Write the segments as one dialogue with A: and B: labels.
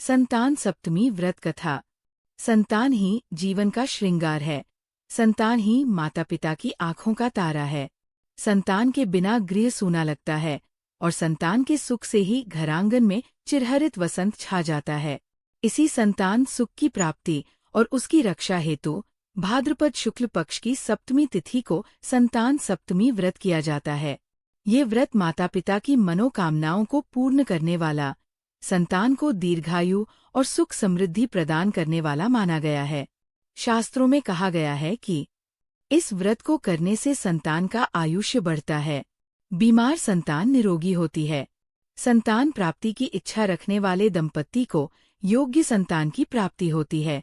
A: संतान सप्तमी व्रत कथा। संतान ही जीवन का श्रृंगार है। संतान ही माता पिता की आंखों का तारा है। संतान के बिना गृह सूना लगता है और संतान के सुख से ही घरांगन में चिरहरित वसंत छा जाता है। इसी संतान सुख की प्राप्ति और उसकी रक्षा हेतु भाद्रपद शुक्ल पक्ष की सप्तमी तिथि को संतान सप्तमी व्रत किया जाता है। ये व्रत माता पिता की मनोकामनाओं को पूर्ण करने वाला, संतान को दीर्घायु और सुख समृद्धि प्रदान करने वाला माना गया है। शास्त्रों में कहा गया है कि इस व्रत को करने से संतान का आयुष्य बढ़ता है, बीमार संतान निरोगी होती है। संतान प्राप्ति की इच्छा रखने वाले दंपत्ति को योग्य संतान की प्राप्ति होती है।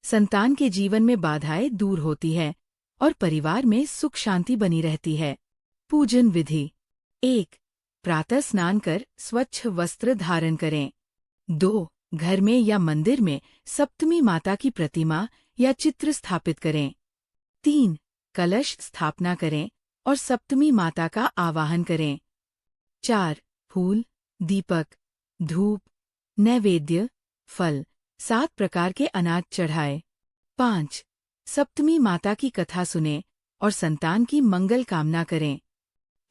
A: संतान के जीवन में बाधाएं दूर होती है और परिवार में सुख शांति बनी रहती है। पूजन विधि। 1. प्रातः स्नान कर स्वच्छ वस्त्र धारण करें। 2. घर में या मंदिर में सप्तमी माता की प्रतिमा या चित्र स्थापित करें। 3. कलश स्थापना करें और सप्तमी माता का आवाहन करें। 4. फूल, दीपक, धूप, नैवेद्य, फल, 7 प्रकार के अनाज चढ़ाए। 5. सप्तमी माता की कथा सुनें और संतान की मंगल कामना करें।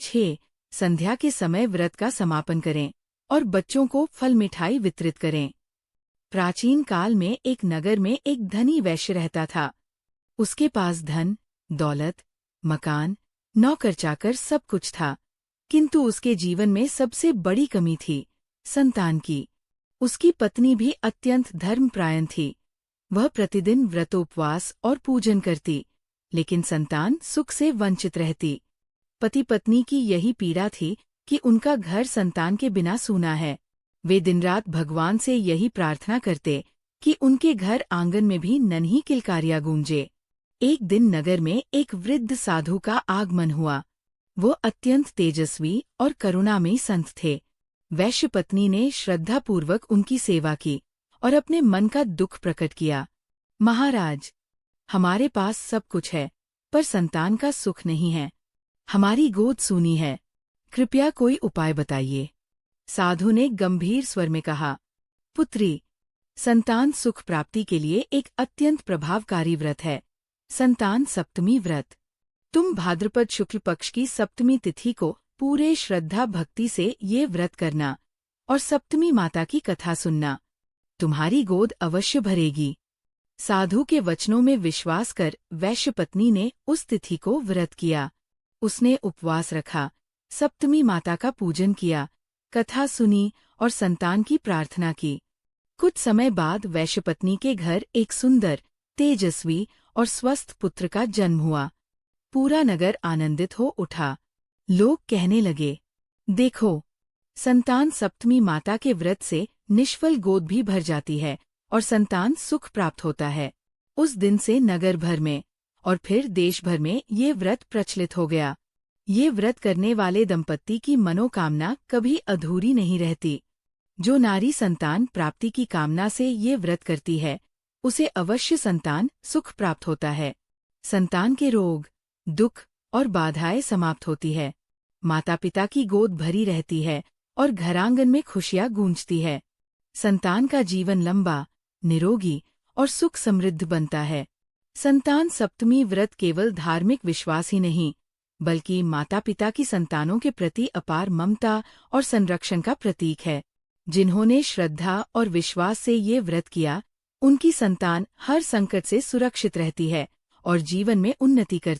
A: 6. संध्या के समय व्रत का समापन करें और बच्चों को फल मिठाई वितरित करें। प्राचीन काल में एक नगर में एक धनी वैश्य रहता था। उसके पास धन, दौलत, मकान, नौकर चाकर सब कुछ था, किंतु उसके जीवन में सबसे बड़ी कमी थी संतान की। उसकी पत्नी भी अत्यंत धर्मपरायण थी। वह प्रतिदिन व्रतोपवास और पूजन करती, लेकिन संतान सुख से वंचित रहती। पति पत्नी की यही पीड़ा थी कि उनका घर संतान के बिना सूना है। वे दिन रात भगवान से यही प्रार्थना करते कि उनके घर आंगन में भी नन्ही किलकारियां गूंजे। एक दिन नगर में एक वृद्ध साधु का आगमन हुआ। वो अत्यंत तेजस्वी और करुणामयी संत थे। वैश्य पत्नी ने श्रद्धापूर्वक उनकी सेवा की और अपने मन का दुख प्रकट किया। महाराज, हमारे पास सब कुछ है, पर संतान का सुख नहीं है। हमारी गोद सूनी है, कृपया कोई उपाय बताइए। साधु ने गंभीर स्वर में कहा, पुत्री, संतान सुख प्राप्ति के लिए एक अत्यंत प्रभावकारी व्रत है, संतान सप्तमी व्रत। तुम भाद्रपद शुक्ल पक्ष की सप्तमी तिथि को पूरे श्रद्धा भक्ति से ये व्रत करना और सप्तमी माता की कथा सुनना। तुम्हारी गोद अवश्य भरेगी। साधु के वचनों में विश्वास कर वैश्य पत्नी ने उस तिथि को व्रत किया। उसने उपवास रखा, सप्तमी माता का पूजन किया, कथा सुनी और संतान की प्रार्थना की। कुछ समय बाद वैश्य पत्नी के घर एक सुंदर, तेजस्वी और स्वस्थ पुत्र का जन्म हुआ। पूरा नगर आनंदित हो उठा। लोग कहने लगे, देखो, संतान सप्तमी माता के व्रत से निष्फल गोद भी भर जाती है और संतान सुख प्राप्त होता है। उस दिन से नगर भर में और फिर देश भर में ये व्रत प्रचलित हो गया। ये व्रत करने वाले दंपत्ति की मनोकामना कभी अधूरी नहीं रहती। जो नारी संतान प्राप्ति की कामना से ये व्रत करती है, उसे अवश्य संतान सुख प्राप्त होता है। संतान के रोग, दुख और बाधाएं समाप्त होती है। माता पिता की गोद भरी रहती है और घरांगन में खुशियां गूंजती है। संतान का जीवन लंबा, निरोगी और सुख समृद्ध बनता है। संतान सप्तमी व्रत केवल धार्मिक विश्वास ही नहीं, बल्कि माता पिता की संतानों के प्रति अपार ममता और संरक्षण का प्रतीक है। जिन्होंने श्रद्धा और विश्वास से ये व्रत किया, उनकी संतान हर संकट से सुरक्षित रहती है और जीवन में उन्नति करती है।